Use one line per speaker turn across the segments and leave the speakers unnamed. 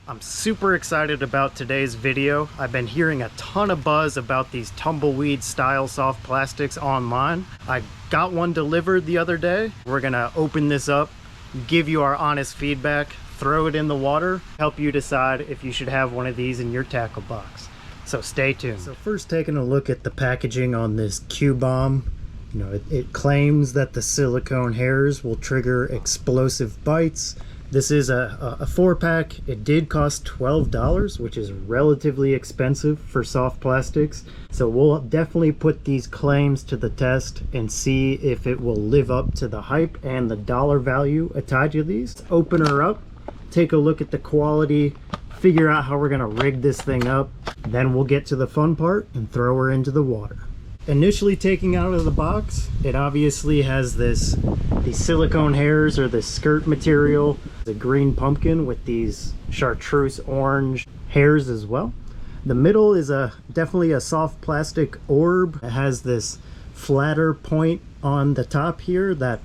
I'm super excited about today's video. I've been hearing a ton of buzz about these tumbleweed style soft plastics online. I got one delivered the other day. We're gonna open this up, give you our honest feedback, throw it in the water, help you decide if you should have one of these in your tackle box. So stay tuned. So first, taking a look at the packaging on this Q-Bomb. You know, it claims that the silicone hairs will trigger explosive bites. This is a 4-pack. It did cost $12, which is relatively expensive for soft plastics. So we'll definitely put these claims to the test and see if it will live up to the hype and the dollar value attached to these. Let's open her up, take a look at the quality, figure out how we're gonna rig this thing up. Then we'll get to the fun part and throw her into the water. Initially taking out of the box, it obviously has these silicone hairs or this skirt material, the green pumpkin with these chartreuse orange hairs as well. The middle is definitely a soft plastic orb. It has this flatter point on the top here that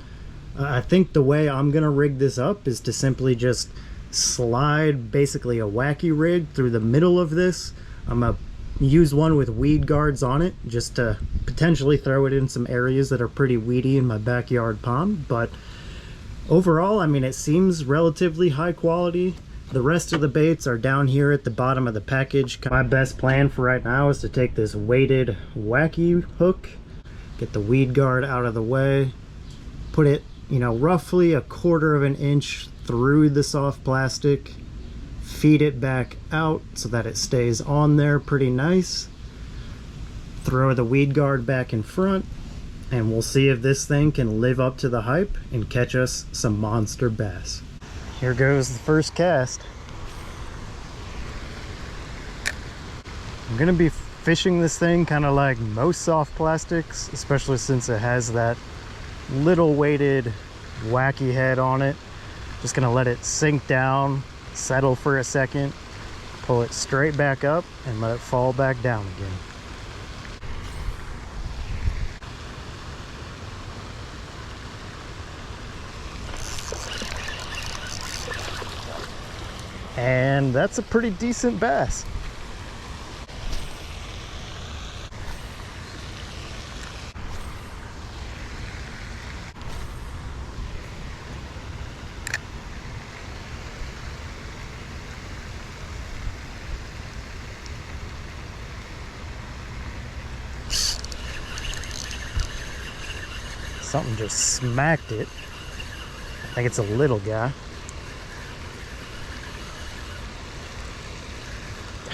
I think the way I'm gonna rig this up is to simply just slide basically a wacky rig through the middle of this. I'm gonna use one with weed guards on it just to potentially throw it in some areas that are pretty weedy in my backyard pond. But overall, I mean, it seems relatively high quality. The rest of the baits are down here at the bottom of the package. My best plan for right now is to take this weighted wacky hook, get the weed guard out of the way, put it, you know, roughly 1/4 of an inch through the soft plastic, feed it back out so that it stays on there pretty nice, throw the weed guard back in front, and we'll see if this thing can live up to the hype and catch us some monster bass. Here goes the first cast. I'm gonna be fishing this thing kind of like most soft plastics, especially since it has that little weighted wacky head on it. Just gonna let it sink down, settle for a second, pull it straight back up, and let it fall back down again. And that's a pretty decent bass. Something just smacked it. I think it's a little guy.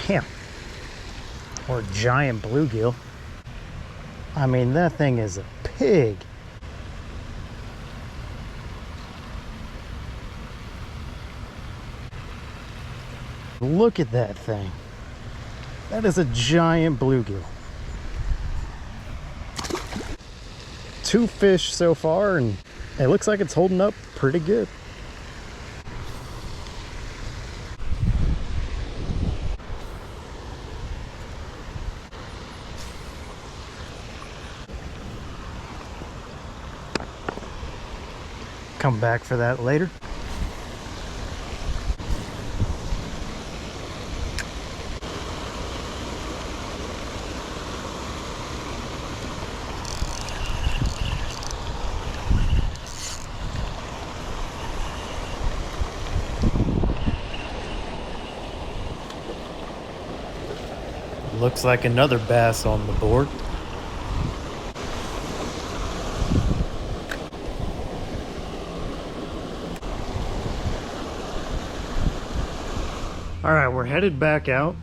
Damn. Or a giant bluegill. I mean, that thing is a pig. Look at that thing. That is a giant bluegill. 2 fish so far, and it looks like it's holding up pretty good. Come back for that later. Looks like another bass on the board. All right, we're headed back out.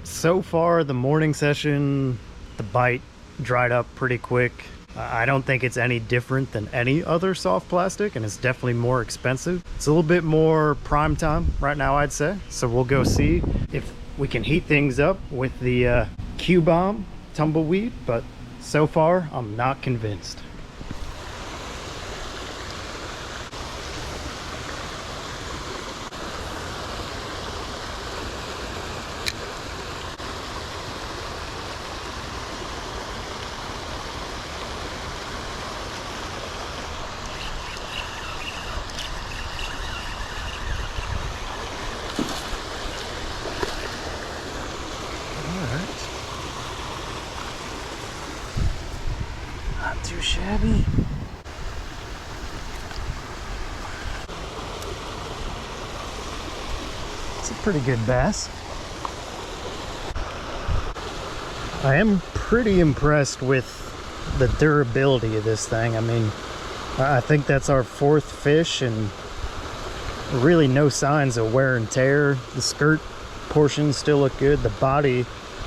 So far, the morning session, the bite dried up pretty quick. I don't think it's any different than any other soft plastic, and it's definitely more expensive. It's a little bit more prime time right now, I'd say. So we'll go see if we can heat things up with the Q-Bomb tumbleweed, but so far I'm not convinced. shabby. It's a pretty good bass. I am pretty impressed with the durability of this thing. I mean, I think that's our fourth fish and really no signs of wear and tear. The skirt portions still look good. The body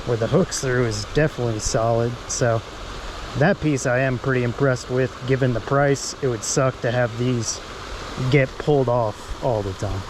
where the hook's through is definitely solid. So that piece I am pretty impressed with. Given the price, it would suck to have these get pulled off all the time.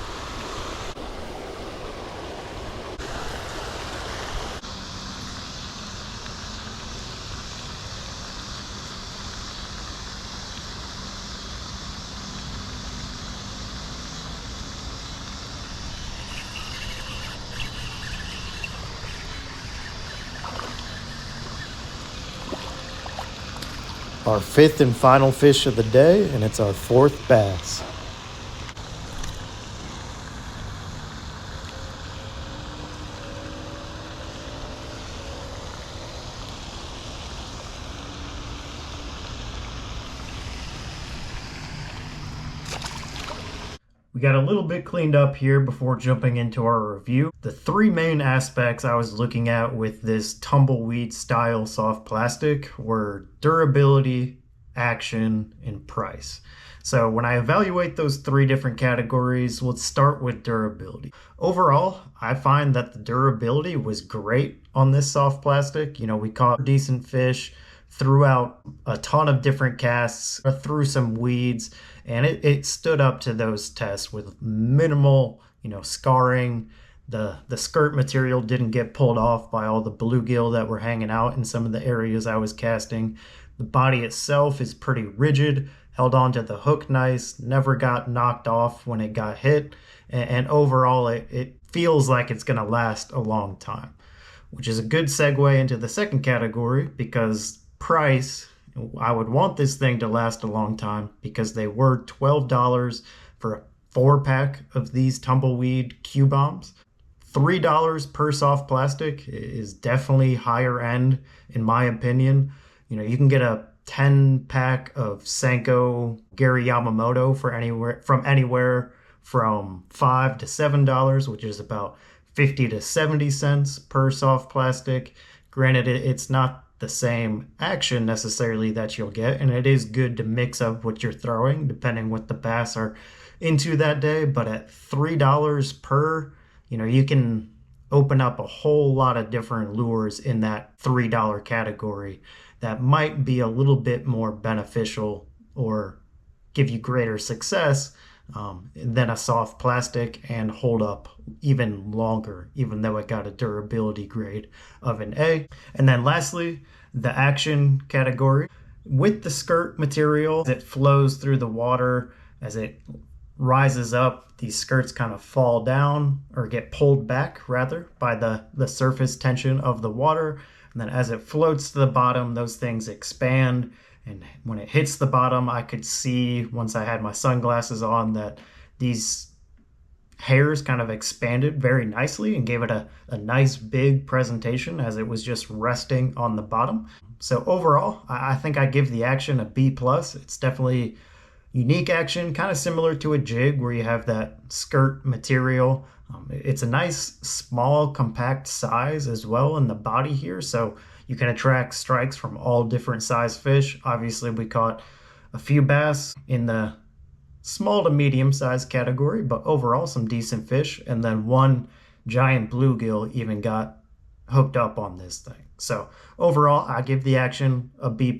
Our fifth and final fish of the day, and it's our fourth bass. We got a little bit cleaned up here before jumping into our review. The three main aspects I was looking at with this Tumbleweed style soft plastic were durability, action, and price. So when I evaluate those three different categories, let's start with durability. Overall, I find that the durability was great on this soft plastic. You know, we caught decent fish, threw out a ton of different casts, threw some weeds, and it stood up to those tests with minimal, scarring. The skirt material didn't get pulled off by all the bluegill that were hanging out in some of the areas I was casting. The body itself is pretty rigid, held onto the hook nice, never got knocked off when it got hit, and overall it feels like it's going to last a long time, which is a good segue into the second category, because price, I would want this thing to last a long time, because they were $12 for a 4-pack of these Tumbleweed Q-bombs. $3 per soft plastic is definitely higher end in my opinion. You can get a 10-pack of Senko Gary Yamamoto for anywhere from $5 to $7, which is about 50 to 70 cents per soft plastic. Granted, it's not the same action necessarily that you'll get, and it is good to mix up what you're throwing depending what the bass are into that day. But at $3 per, you can open up a whole lot of different lures in that $3 category that might be a little bit more beneficial or give you greater success than a soft plastic, and hold up even longer, even though it got a durability grade of an A. And then lastly, the action category. With the skirt material, it flows through the water. As it rises up, these skirts kind of fall down, or get pulled back rather, by the surface tension of the water. And then as it floats to the bottom, those things expand. And when it hits the bottom, I could see, once I had my sunglasses on, that these hairs kind of expanded very nicely and gave it a nice big presentation as it was just resting on the bottom. So overall, I think I give the action a B+. It's definitely unique action, kind of similar to a jig where you have that skirt material. It's a nice, small, compact size as well in the body here, so you can attract strikes from all different size fish. Obviously, we caught a few bass in the small to medium size category, but overall some decent fish. And then one giant bluegill even got hooked up on this thing. So overall, I give the action a B+.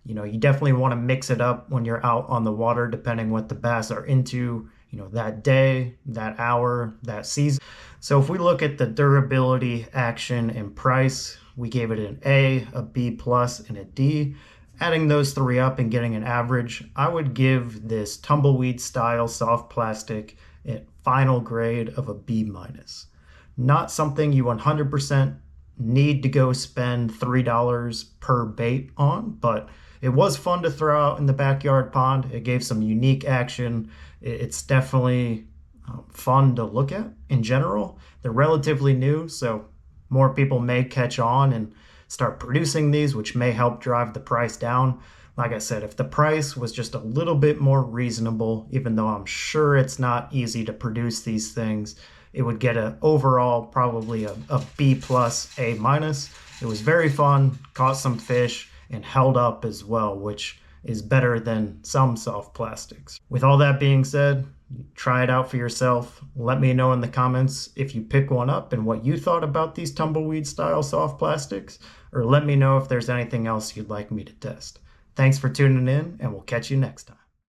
You definitely want to mix it up when you're out on the water, depending what the bass are into, that day, that hour, that season. So if we look at the durability, action, and price, we gave it an A, a B+, and a D. Adding those three up and getting an average, I would give this Tumbleweed style soft plastic a final grade of a B-. Not something you 100% need to go spend $3 per bait on, but it was fun to throw out in the backyard pond. It gave some unique action. It's definitely fun to look at in general. They're relatively new, so more people may catch on and start producing these, which may help drive the price down. Like I said, if the price was just a little bit more reasonable, even though I'm sure it's not easy to produce these things, it would get a overall probably a B plus, A minus. It was very fun, caught some fish, and held up as well, which is better than some soft plastics. With all that being said, try it out for yourself. Let me know in the comments if you pick one up and what you thought about these tumbleweed style soft plastics, or let me know if there's anything else you'd like me to test. Thanks for tuning in, and we'll catch you next time.